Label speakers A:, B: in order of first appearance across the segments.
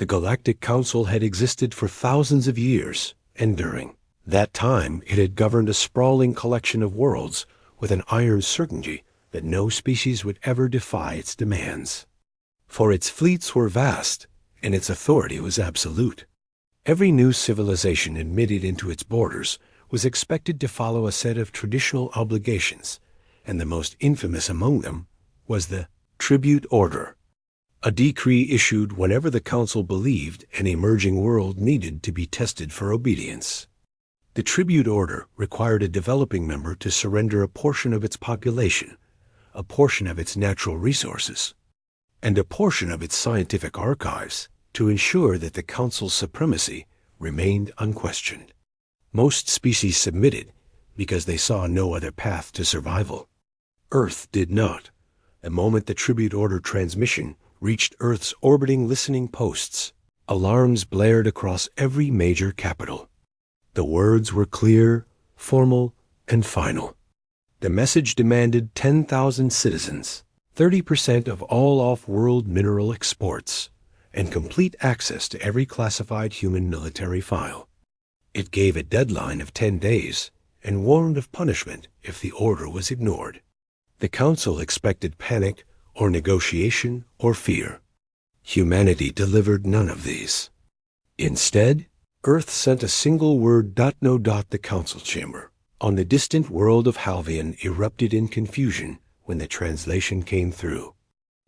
A: The Galactic Council had existed for thousands of years, and during that time it had governed a sprawling collection of worlds with an iron certainty that no species would ever defy its demands. For its fleets were vast, and its authority was absolute. Every new civilization admitted into its borders was expected to follow a set of traditional obligations, and the most infamous among them was the Tribute Order, a decree issued whenever the Council believed an emerging world needed to be tested for obedience. The Tribute Order required a developing member to surrender a portion of its population, a portion of its natural resources, and a portion of its scientific archives to ensure that the Council's supremacy remained unquestioned. Most species submitted because they saw no other path to survival. Earth did not. The moment the Tribute Order transmission reached Earth's orbiting listening posts, alarms blared across every major capital. The words were clear, formal, and final. The message demanded 10,000 citizens, 30% of all off-world mineral exports, and complete access to every classified human military file. It gave a deadline of 10 days and warned of punishment if the order was ignored. The Council expected panic or negotiation or fear. Humanity delivered none of these. Instead, Earth sent a single word. No. The Council chamber on the distant world of Halvian erupted in confusion when the translation came through.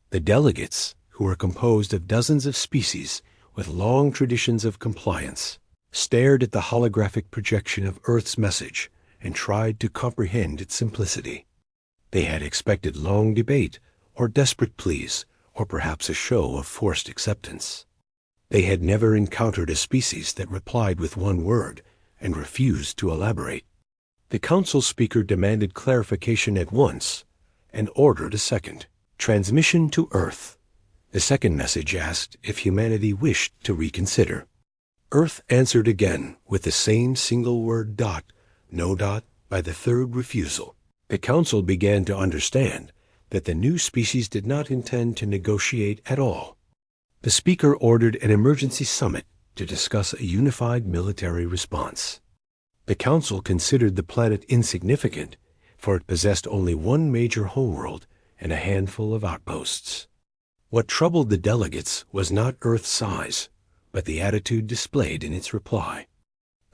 A: The delegates, who were composed of dozens of species with long traditions of compliance, stared at the holographic projection of Earth's message and tried to comprehend its simplicity. They had expected long debate or desperate pleas, or perhaps a show of forced acceptance. They had never encountered a species that replied with one word and refused to elaborate. The Council speaker demanded clarification at once and ordered a second transmission to Earth. The second message asked if humanity wished to reconsider. Earth answered again with the same single word. No. By the third refusal, the Council began to understand that the new species did not intend to negotiate at all. The speaker ordered an emergency summit to discuss a unified military response. The Council considered the planet insignificant, for it possessed only one major homeworld and a handful of outposts. What troubled the delegates was not Earth's size, but the attitude displayed in its reply.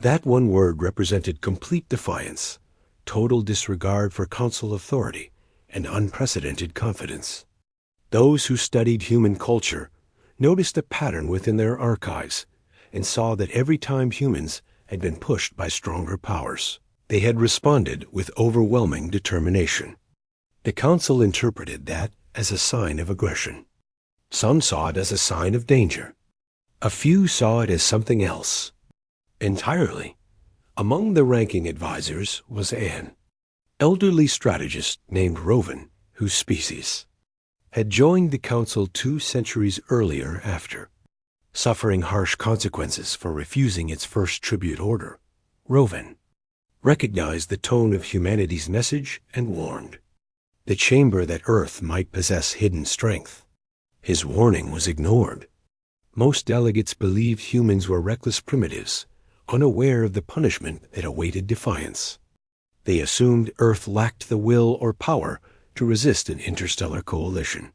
A: That one word represented complete defiance, total disregard for Council authority, and unprecedented confidence. Those who studied human culture noticed a pattern within their archives and saw that every time humans had been pushed by stronger powers, they had responded with overwhelming determination. The Council interpreted that as a sign of aggression. Some saw it as a sign of danger. A few saw it as something else entirely. Among the ranking advisors was an elderly strategist named Rovan, whose species had joined the Council 2 centuries earlier after suffering harsh consequences for refusing its first tribute order. Rovan recognized the tone of humanity's message and warned the chamber that Earth might possess hidden strength. His warning was ignored. Most delegates believed humans were reckless primitives, unaware of the punishment that awaited defiance. They assumed Earth lacked the will or power to resist an interstellar coalition.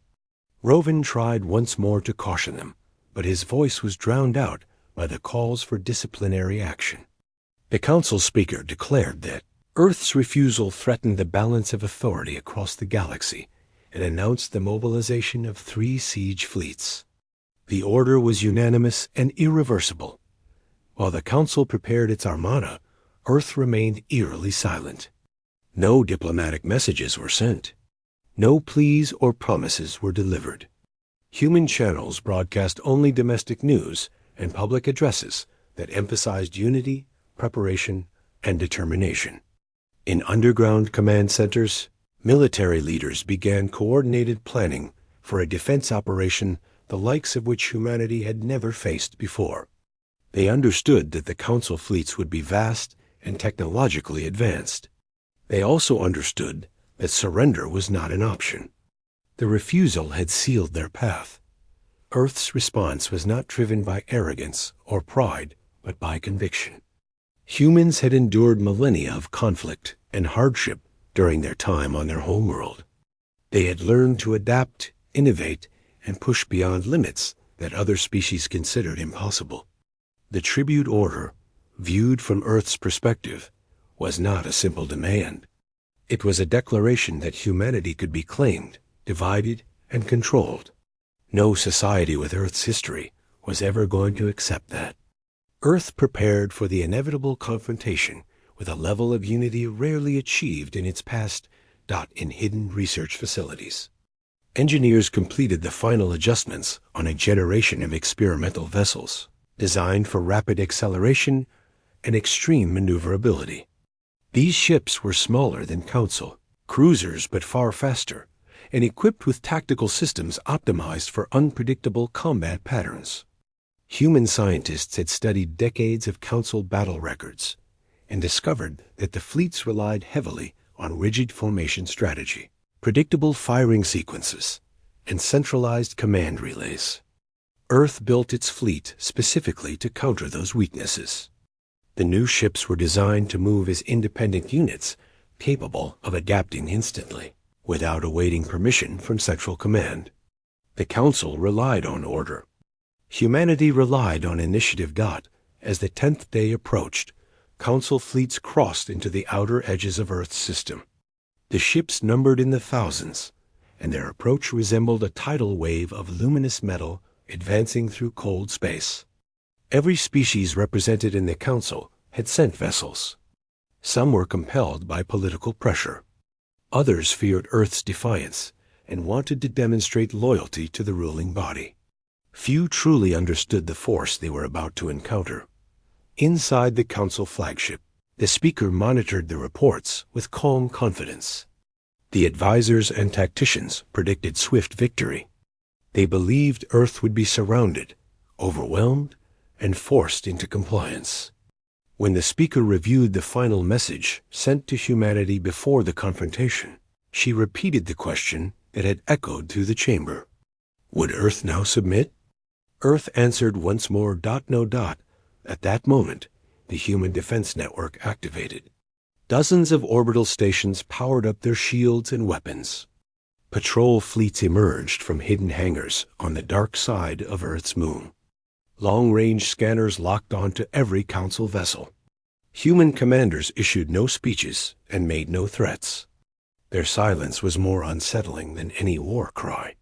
A: Rovan tried once more to caution them, but his voice was drowned out by the calls for disciplinary action. The Council speaker declared that Earth's refusal threatened the balance of authority across the galaxy and announced the mobilization of 3 siege fleets. The order was unanimous and irreversible. While the Council prepared its armada, Earth remained eerily silent. No diplomatic messages were sent. No pleas or promises were delivered. Human channels broadcast only domestic news and public addresses that emphasized unity, preparation, and determination. In underground command centers, military leaders began coordinated planning for a defense operation the likes of which humanity had never faced before. They understood that the Council fleets would be vast and technologically advanced. They also understood that surrender was not an option. The refusal had sealed their path. Earth's response was not driven by arrogance or pride, but by conviction. Humans had endured millennia of conflict and hardship during their time on their homeworld. They had learned to adapt, innovate, and push beyond limits that other species considered impossible. The tribute order, viewed from Earth's perspective, was not a simple demand. It was a declaration that humanity could be claimed, divided, and controlled. No society with Earth's history was ever going to accept that. Earth prepared for the inevitable confrontation with a level of unity rarely achieved in its past. In hidden research facilities. Engineers completed the final adjustments on a generation of experimental vessels designed for rapid acceleration and extreme maneuverability. These ships were smaller than Council, cruisers but far faster, and equipped with tactical systems optimized for unpredictable combat patterns. Human scientists had studied decades of Council battle records and discovered that the fleets relied heavily on rigid formation strategy, predictable firing sequences, and centralized command relays. Earth built its fleet specifically to counter those weaknesses. The new ships were designed to move as independent units, capable of adapting instantly, without awaiting permission from Central Command. The Council relied on order. Humanity relied on initiative. As the 10th day approached, Council fleets crossed into the outer edges of Earth's system. The ships numbered in the thousands, and their approach resembled a tidal wave of luminous metal advancing through cold space. Every species represented in the Council had sent vessels. Some were compelled by political pressure. Others feared Earth's defiance and wanted to demonstrate loyalty to the ruling body. Few truly understood the force they were about to encounter. Inside the Council flagship, the speaker monitored the reports with calm confidence. The advisors and tacticians predicted swift victory. They believed Earth would be surrounded, overwhelmed, and forced into compliance. When the speaker reviewed the final message sent to humanity before the confrontation, she repeated the question that had echoed through the chamber. Would Earth now submit? Earth answered once more. No. At that moment, the Human Defense Network activated. Dozens of orbital stations powered up their shields and weapons. Patrol fleets emerged from hidden hangars on the dark side of Earth's moon. Long-range scanners locked onto every Council vessel. Human commanders issued no speeches and made no threats. Their silence was more unsettling than any war cry.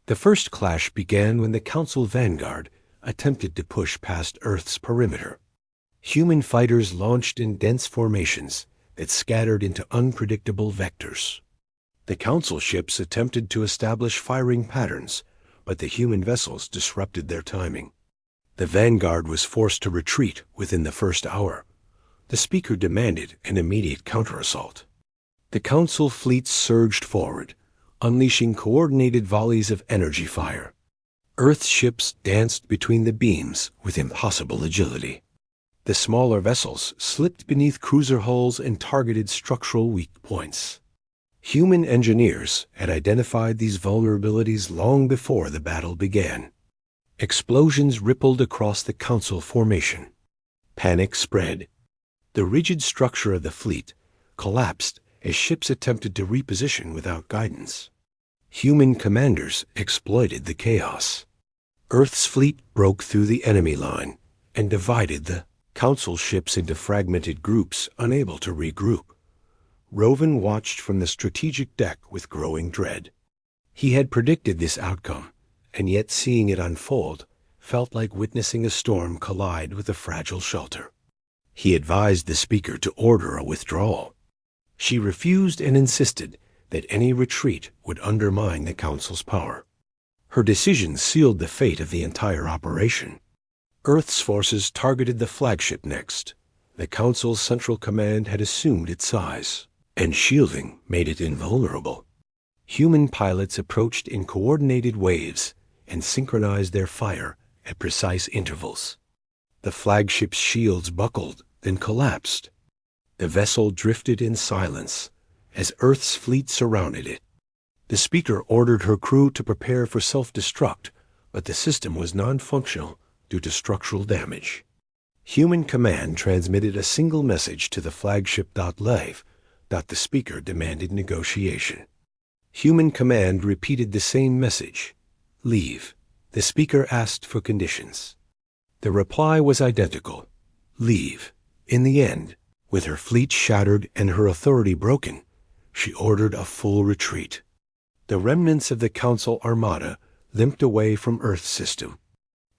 A: The first clash began when the Council vanguard attempted to push past Earth's perimeter. Human fighters launched in dense formations that scattered into unpredictable vectors. The Council ships attempted to establish firing patterns, but the human vessels disrupted their timing. The vanguard was forced to retreat within the first hour. The speaker demanded an immediate counterassault. The Council fleets surged forward, unleashing coordinated volleys of energy fire. Earth's ships danced between the beams with impossible agility. The smaller vessels slipped beneath cruiser hulls and targeted structural weak points. Human engineers had identified these vulnerabilities long before the battle began. Explosions rippled across the Council formation. Panic spread. The rigid structure of the fleet collapsed as ships attempted to reposition without guidance. Human commanders exploited the chaos. Earth's fleet broke through the enemy line and divided the Council ships into fragmented groups unable to regroup. Rovan watched from the strategic deck with growing dread. He had predicted this outcome, and yet seeing it unfold felt like witnessing a storm collide with a fragile shelter. He advised the speaker to order a withdrawal. She refused and insisted that any retreat would undermine the Council's power. Her decision sealed the fate of the entire operation. Earth's forces targeted the flagship next. The Council's Central Command had assumed its size, and shielding made it invulnerable. Human pilots approached in coordinated waves and synchronized their fire at precise intervals. The flagship's shields buckled, then collapsed. The vessel drifted in silence as Earth's fleet surrounded it. The speaker ordered her crew to prepare for self-destruct, but the system was non-functional due to structural damage. Human Command transmitted a single message to the flagship .lev. The speaker demanded negotiation. Human Command repeated the same message. Leave. The speaker asked for conditions. The reply was identical. Leave. In the end, with her fleet shattered and her authority broken, she ordered a full retreat. The remnants of the Council Armada limped away from Earth's system,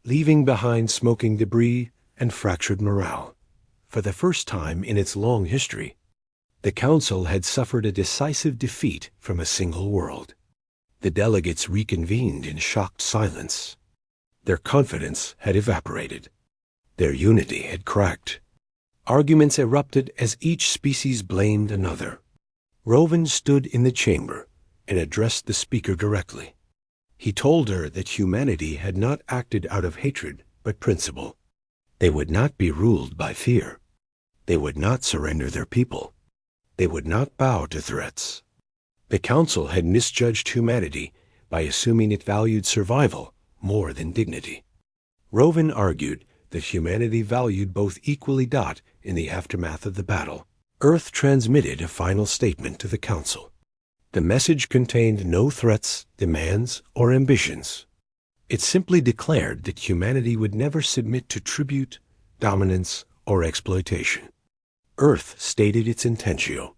A: leaving behind smoking debris and fractured morale. For the first time in its long history, the Council had suffered a decisive defeat from a single world. The delegates reconvened in shocked silence. Their confidence had evaporated. Their unity had cracked. Arguments erupted as each species blamed another. Rovan stood in the chamber and addressed the speaker directly. He told her that humanity had not acted out of hatred but principle. They would not be ruled by fear. They would not surrender their people. They would not bow to threats. The Council had misjudged humanity by assuming it valued survival more than dignity. Rovan argued that humanity valued both equally. In the aftermath of the battle, Earth transmitted a final statement to the Council. The message contained no threats, demands, or ambitions. It simply declared that humanity would never submit to tribute, dominance, or exploitation. Earth stated its intentio.